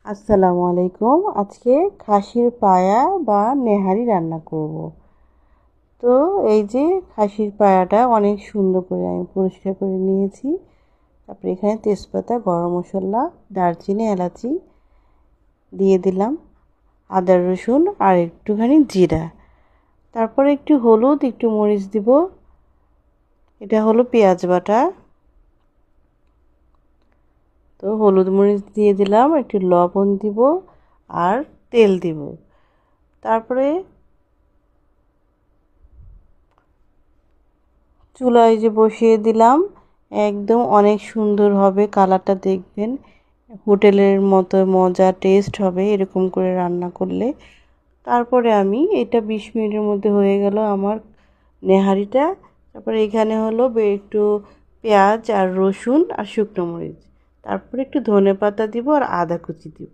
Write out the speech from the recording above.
আসসালামু আলাইকুম। আজকে খাসির পায়া বা নেহারি রান্না করব। তো এই যে খাসির পায়াটা অনেক সুন্দর করে আমি পরিষ্কার করে নিয়েছি। তারপরে এখানে তেজপাতা, গরম মশলা, দারচিনি, এলাচি দিয়ে দিলাম, আদা রসুন আর একটুখানি জিরা। তারপরে একটু হলুদ, একটু মরিচ দিব। এটা হলো পেঁয়াজ বাটা। তো হলুদ মরিচ দিয়ে দিলাম, একটু লবণ দিব আর তেল দিব। তারপরে চুলায় যে বসিয়ে দিলাম, একদম অনেক সুন্দর হবে, কালারটা দেখবেন হোটেলের মতো মজা টেস্ট হবে এরকম করে রান্না করলে। তারপরে আমি এটা 20 মিনিটের মধ্যে হয়ে গেল আমার নেহারিটা। তারপরে এখানে হলো একটু পেঁয়াজ আর রসুন আর শুকনো মরিচ, তারপরে একটু ধনেপাতা দিব আর আদা কুচি দিব।